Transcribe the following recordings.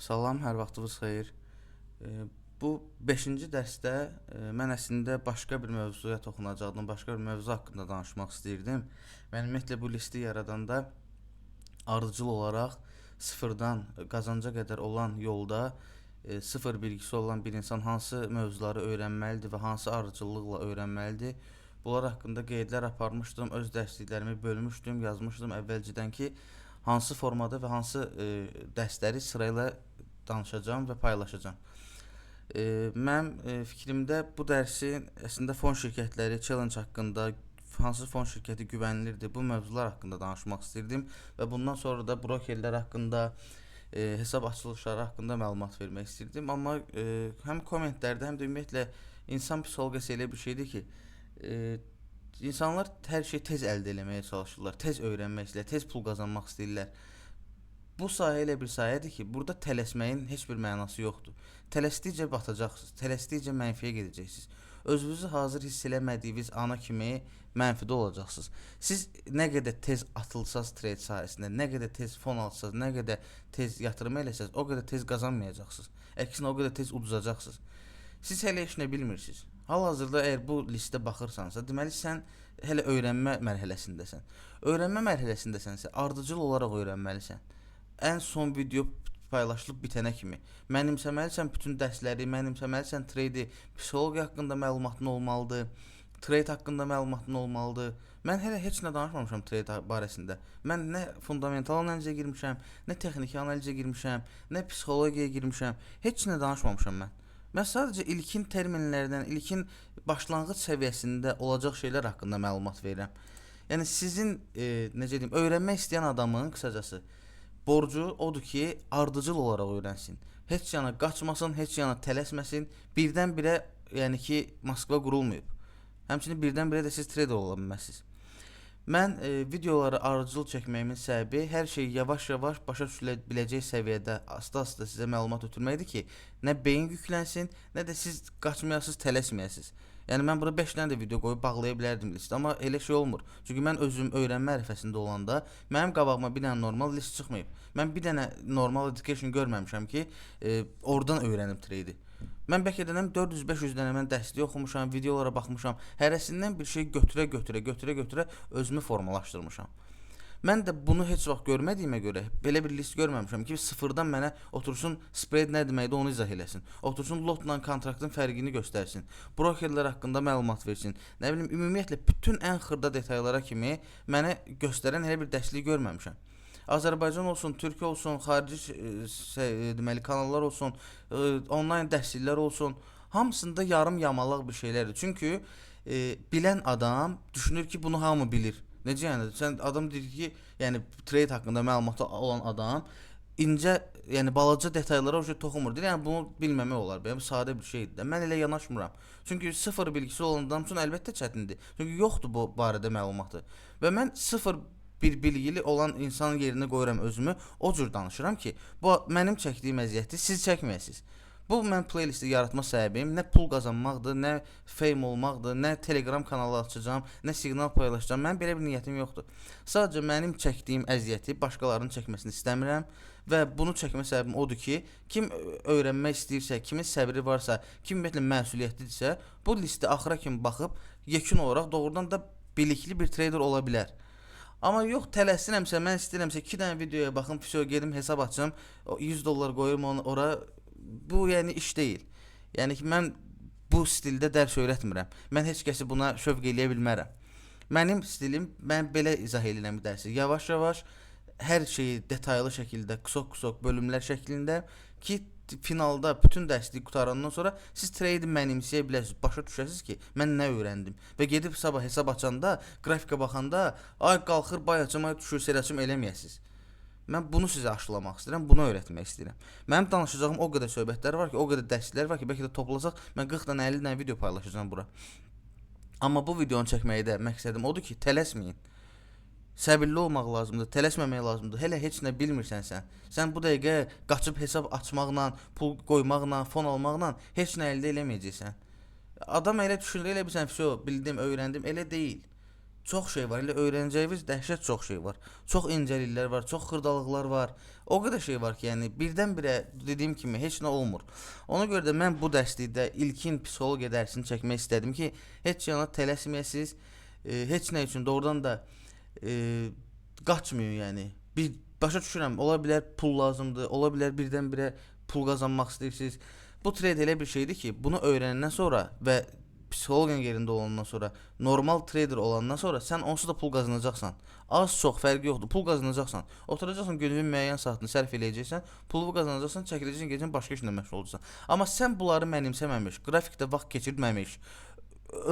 Salam, hər vaxtınız xeyir. Bu 5-ci dərsdə mən əslində başqa bir mövzuya toxunacaqdım, başqa bir mövzu haqqında danışmaq istəyirdim. Mən ümumiyyətlə bu listi yaradanda ardıcıl olaraq sıfırdan qazanca qədər olan yolda sıfır bilgisi olan bir insan hansı mövzuları öyrənməlidir və hansı ardıcıllıqla öyrənməlidir. Bunlar haqqında qeydlər aparmışdım, öz dərsliklərimi bölmüşdüm, yazmışdım əvvəlcədən ki, hansı formada və hansı dərsləri sırayla danışacağım və paylaşacağım. Mənim fikrimdə bu dərsin əslində fon şirkətləri challenge haqqında, hansı fon şirkəti güvənilirdir, bu mövzular haqqında danışmaq istirdim və bundan sonra da brokerlər haqqında, hesab açılışları haqqında məlumat vermək istirdim. Amma həm kommentlərdə, həm də ümumiyyətlə insan psixologiyası elə bir şeydir ki, insanlar hər şeyi tez əldə etməyə çalışırlar, tez öyrənmək istəyirlər, tez pul qazanmaq istəyirlər. Bu sahə elə bir sahədir ki, burada tələsməyin heç bir mənası yoxdur. Tələsdikcə batacaqsınız, tələsdikcə mənfiyə gedəcəksiniz. Özünüzü hazır hiss eləmədiyiniz ana kimi mənfidə olacaqsınız. Siz nə qədər tez atılsaz trade sahəsində, nə qədər tez fon alsaz, nə qədər tez yatırım eləsəz, o qədər tez qazanmayacaqsınız. Əksinə o qədər tez uduzacaqsınız. Siz hələ heç nə bilmirsiniz. Hal-hazırda əgər bu listə baxırsansa, deməli sən hələ öyrənmə mərhələsindəsən. Öyrənmə mərhələsindəsənsə, ardıcıl olaraq öyrənməlisən. Ən son video paylaşılıb bitənə kimi mənimsəməlisən bütün dərsləri, mənimsəməlisən trade, psixologiya haqqında məlumatın olmalıdır, trade haqqında məlumatın olmalıdır. Mən hələ heç nə danışmamışam trade barəsində. Mən nə fundamental analizə girmişəm, nə texniki analizə girmişəm, nə psixologiyaya girmişəm. Heç nə danışmamışam mən. Mən sadəcə ilkin terminlərdən, ilkin başlanğıc səviyyəsində olacaq şeylər haqqında məlumat verirəm. Yəni sizin necə deyim, öyrənmək istəyən adamın qısacası borcu odur ki, ardıcıl olaraq öyrənsin. Heç yana qaçmasın, heç yana tələsməsin. Birdən-birə, yəni ki, Moskva qurulmayıb. Həmçinin birdən-birə də siz trader ola bilməzsiniz. Mən videoları ardıcıl çəkməyimin səbəbi hər şeyi yavaş-yavaş başa düşülə biləcək səviyyədə asta-asta sizə məlumat ötürməkdir ki, nə beyin yüklənsin, nə də siz qaçmayasınız, tələsməyəsiniz. Yəni mən bura 5 dənə də video qoyub bağlaya bilərdim listə, amma elə şey olmur. Çünki mən özüm öyrənmə ərəfəsində olanda mənim qabağıma bir dənə normal list çıxmayıb. Mən bir dənə normal education görməmişəm ki, oradan öyrənim trade-i. Mən bəlkə deyirəm 400-500 dənə mən dərslik oxumuşam, videolara baxmışam. Hərəsindən bir şey götürə-götürə özümü formalaşdırmışam. Mən də bunu heç vaxt görmədiyimə görə belə bir list görməmişəm ki, sıfırdan mənə otursun spread nə deməkdir onu izah eləsin. Otursun lotla kontraktın fərqini göstərsin. Brokerlər haqqında məlumat versin. Nə bilim, ümumiyyətlə bütün ən xırda detallara kimi mənə göstərən elə bir dərslik görməmişəm. Azərbaycan olsun, Türkiyə olsun, xarici deməli kanallar olsun, onlayn dərsliklər olsun, hamısında yarım yamalaq bir şeylərdir. Çünki bilən adam düşünür ki, bunu hamı bilir. Necə yəni? Sən adam deyir ki, yəni trade haqqında məlumatı olan adam incə, yəni balaca detallara o şey toxunmur. Deyir, yəni bunu bilməmək olar. Yəni sadə bir şeydir. Mən elə yanaşmıram. Çünki sıfır bilgisi olan adam üçün əlbəttə çətindir. Çünki yoxdur bu barədə məlumatı. Və mən sıfır bir bilgili olan insanın yerinə qoyuram özümü, o cür danışıram ki, bu mənim çəkdiyim əziyyəti siz çəkməyəsiniz. Bu mən playlisti yaratma səbəbim nə pul qazanmaqdır, nə fame olmaqdır, nə Telegram kanalı açacağam, nə siqnal paylaşacağam. Mənim belə bir niyyətim yoxdur. Sadəcə mənim çəkdiyim əziyyəti başqalarının çəkməsini istəmirəm və bunu çəkmə səbəbim odur ki, kim öyrənmək istəyirsə, kimin səbri varsa, kim ümumiyyətlə məsuliyyətlidirsə, bu listə axıra kimi baxıb yekun olaraq doğrudan da bilikli bir trader ola bilər. Amma yox, tələsinəmsə, mən istəyirəmsə 2 dənə videoya baxım, gedim hesab açım, $100 qoyurum ora. Bu yəni iş deyil. Yəni ki, mən bu stildə dərs öyrətmirəm. Mən heç kəsi buna şövq eləyə bilmərəm. Mənim stilim, mən belə izah edirəm dərsi. Yavaş-yavaş hər şeyi detallı şəkildə, qısaq-qısaq bölümlər şəklində ki, finalda bütün dərsliyi qutarandan sonra siz trade mənimsəyə biləsiniz, başa düşəsiniz ki, mən nə öyrəndim və gedib sabah hesab açanda, qrafika baxanda, ay qalxır, bay açım, ay düşür, sel açım eləməyəsiniz. Mən bunu sizə aşılamaq istəyirəm, bunu öyrətmək istəyirəm. Mənim danışacağım o qədər söhbətlər var ki, o qədər dərsliklər var ki, bəlkə də toplasaq mən 40 dənə, 50 dənə video paylaşacağam bura. Amma bu videonu çəkməkdə məqsədim odur ki, tələsməyin. Səbirli olmaq lazımdır, tələsməmək lazımdır. Hələ heç nə bilmirsən sən. Sən bu dəqiqə qaçıb hesab açmaqla, pul qoymaqla, fon almaqla heç nə əldə eləməyəcəksən. Adam elə düşünür, elə bilsən, bildim, öyrəndim, elə deyil. Çox şey var. Elə öyrənəcəyiniz dəhşət çox şey var. Çox incəliklər var, çox xırdalıqlar var. O qədər şey var ki, yəni birdən-birə dediyim kimi heç nə olmur. Ona görə də mən bu dərslikdə ilkin psixologiya dərsini çəkmək istədim ki, heç yana tələsməyəsiniz. Heç nə üçün doğrudan da qaçmayın yəni. Bir başa düşürəm, ola bilər pul lazımdır, ola bilər birdən-birə pul qazanmaq istəyirsiniz. Bu trade elə bir şeydir ki, bunu öyrənəndən sonra və psixologiyanın yerində olandan sonra, normal trader olandan sonra sən onsuz da pul qazanacaqsan. Az çox fərqi yoxdur. Pul qazanacaqsan. Oturacaqsan günün müəyyən saatını sərf eləyəcəksən, pulu qazanacaqsan, çəkiləcəksən, gedəcəksən başqa işlə məşğul olacaqsan. Amma sən bunları mənimsəməmiş, qrafikdə vaxt keçirməmiş,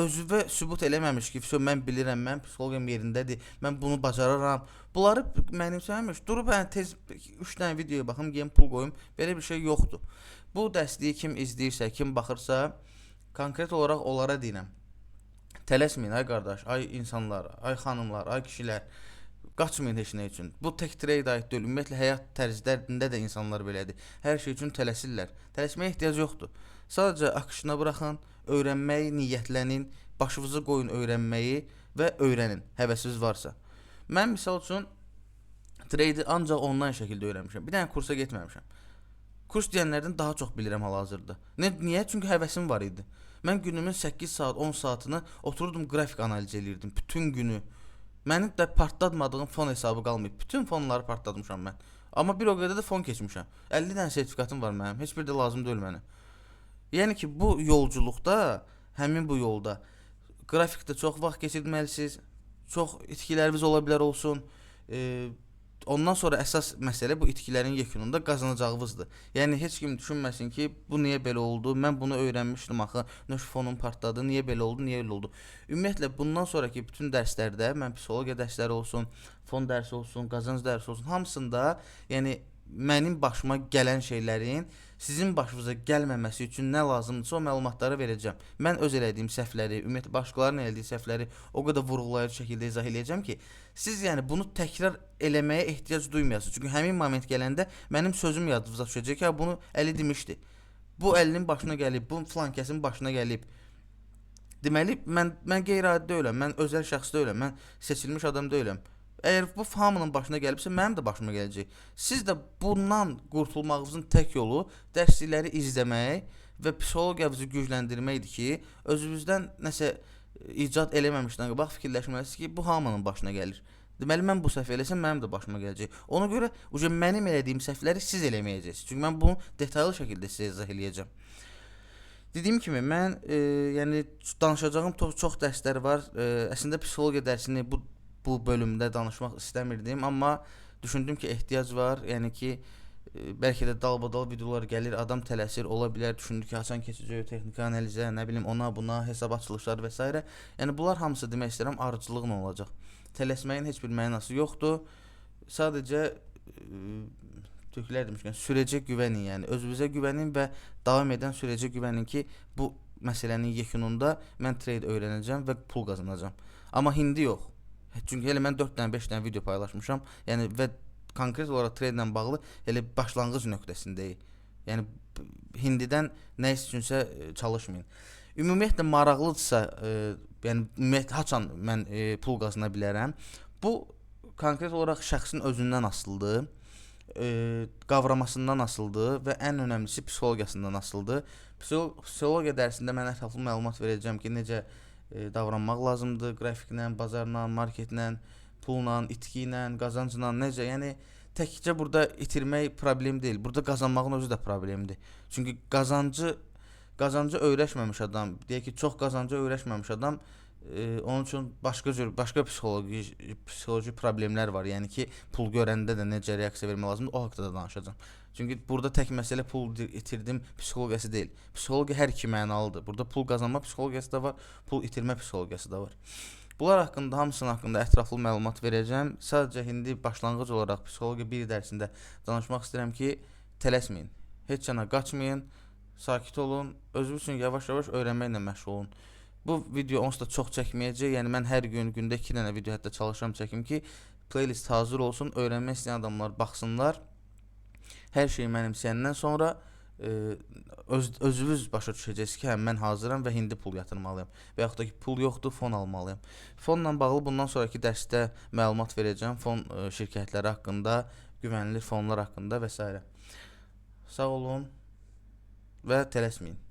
özünə sübut eləməmiş ki, mən bilirəm, mən psixologiyam yerindədir, mən bunu bacararam. Bunları mənimsəməmiş, durub tez 3 dənə videoya baxım, gəlin pul qoyum. Belə bir şey yoxdur. Bu dərsliyi kim izləyirsə, kim baxırsa, konkret olaraq onlara deyirəm. Tələsməyin ay qardaş, ay insanlar, ay xanımlar, ay kişilər. Qaçmayın heç nə üçün. Bu tək trade aid deyil. Ümumiyyətlə həyat tərzlərində də insanlar belədir. Hər şey üçün tələsirlər. Tələsməyə ehtiyac yoxdur. Sadəcə akışına buraxın, öyrənməyi niyyətlənin, başınızı qoyun öyrənməyi və öyrənin, həvəsiz varsa. Mən misal üçün trade ancaq onlayn şəkildə öyrənmişəm. Bir dənə kursa getməmişəm. Kurs deyənlərdən daha çox bilirəm hal-hazırda. Niyə? Çünki həvəsim var idi. Mən günümün 8 saat, 10 saatını otururdum qrafik analiz eləyirdim bütün günü. Mənim də partlatmadığım fon hesabı qalmayıb. Bütün fonları partlatmışam mən. Amma bir o qədər də fon keçmişəm. 50 dənə sertifikatım var mənim. Heç bir də lazım deyil mənə. Yəni ki, bu yolculuqda, həmin bu yolda qrafikdə çox vaxt keçirməlisiniz. Çox itkiləriniz ola bilər olsun. Ondan sonra əsas məsələ bu itkilərin yekununda qazanacağınızdır. Yəni heç kim düşünməsin ki, bu niyə belə oldu? Mən bunu öyrənmişdim axı. Nöş fonum partladı. Niyə belə oldu? Niyə elə oldu? Ümumiyyətlə bundan sonraki bütün dərslərdə, mən psixologiya dərsləri olsun, fon dərsi olsun, qazanc dərsi olsun, hamısında, yəni mənim başıma gələn şeylərin sizin başınıza gəlməməsi üçün nə lazımdırsa o məlumatları verəcəm. Mən öz elədiyim səhvləri, ümumiyyətlə başqalarının elədiyi səhvləri o qədər vurğulayıcı şəkildə izah eləyəcəm ki, siz yəni bunu təkrar eləməyə ehtiyac duymayasınız. Çünki həmin moment gələndə mənim sözüm yadınıza düşəcək ki, bunu Əli demişdi. Bu Əlinin başına gəlib, bu filankəsin başına gəlib. Deməli, mən qeyri-adi deyiləm, mən özəl şəxs deyiləm, mən seçilmiş adam deyiləm. Əgər bu hamının başına gəlibsə, mənim də başıma gələcək. Siz də bundan qurtulmağınızın tək yolu dərslikləri izləmək və psixologiyamızı gücləndirməkdir ki, özünüzdən nəsə icad eləməmişdən qabaq fikirləşməlisiniz ki, bu hamının başına gəlir. Deməli, mən bu səhv eləsəm, mənim də başıma gələcək. Ona görə mənim elədiyim səhvləri siz eləməyəcəksiniz. Çünki mən bunu detallı şəkildə sizə izah eləyəcəm. Dediyim kimi, mən yəni danışacağım çox dərslər var. Əslində psixologiya dərsini bu bölümdə danışmaq istəmirdim, amma düşündüm ki, ehtiyac var. Yəni ki, bəlkə də dalbadal videolar gəlir, adam tələsir, ola bilər, düşündü ki, haçan keçəcək texniki analizə, nə bilim, ona, buna, hesab açılışlar və s. Yəni bunlar hamısı demək istəyirəm ardıcılıqla olacaq. Tələsməyin heç bir mənası yoxdur. Sadəcə tökülər demişkən, sürəcə güvənin, yəni özünüzə güvənin və davam edən sürəcə güvənin ki, bu məsələnin yekununda mən trade öyrənəcəm və pul qazanacağam. Amma indi yox. Çünki elə mən 4 dənə 5 dənə video paylaşmışam. Yəni və konkret olaraq trade ilə bağlı elə başlanğıc nöqtəsindəyik. Yəni indidən nə üçünsə çalışmayın. Ümumiyyətlə maraqlıdırsa, yəni ümumiyyətlə haçan mən pul qazana bilərəm. Bu konkret olaraq şəxsin özündən asılıdır, qavramasından asılıdır və ən önəmlisi psixologiyasından asılıdır. Psixologiya dərsində mən ətraflı məlumat verəcəm ki, necə davranmaq lazımdır qrafiklə, bazarla, marketlə, pulla, itki ilə, qazancla, necə, yəni təkcə burada itirmək problem deyil, burada qazanmağın özü də problemdir. Çünki qazancı öyrəşməmiş adam, deyək ki, çox qazancı öyrəşməmiş adam, onun üçün başqa psixoloji problemlər var. Yəni ki, pul görəndə də necə reaksiya vermək lazımdır, o haqqda da danışacağam. Çünki burada tək məsələ pul itirdim psixologiyası deyil. Psixologiya hər iki mənalıdır. Burada pul qazanma psixologiyası da var, pul itirmə psixologiyası da var. Bunlar haqqında, hamısının haqqında ətraflı məlumat verəcəm. Sadəcə indi başlanğıc olaraq psixologiya 1 dərsində danışmaq istəyirəm ki, tələsməyin. Heç yana qaçmayın, sakit olun, özünüz üçün yavaş-yavaş öyrənməklə məşğul olun. Bu video onsuz da çox çəkməyəcək. Yəni mən hər gün gündə 2 dənə video hətta çalışıram çəkim ki, playlist hazır olsun, öyrənmək istəyən adamlar baxsınlar. Hər şeyi mənimsəyəndən sonra özünüz başa düşəcəksiniz ki, hə, mən hazıram və indi pul yatırmalıyam. Və yaxud da ki, pul yoxdur, fon almalıyam. Fonla bağlı bundan sonraki dərsdə məlumat verəcəm. Fon şirkətləri haqqında, güvənilir fonlar haqqında və s. Sağ olun və tələsməyin.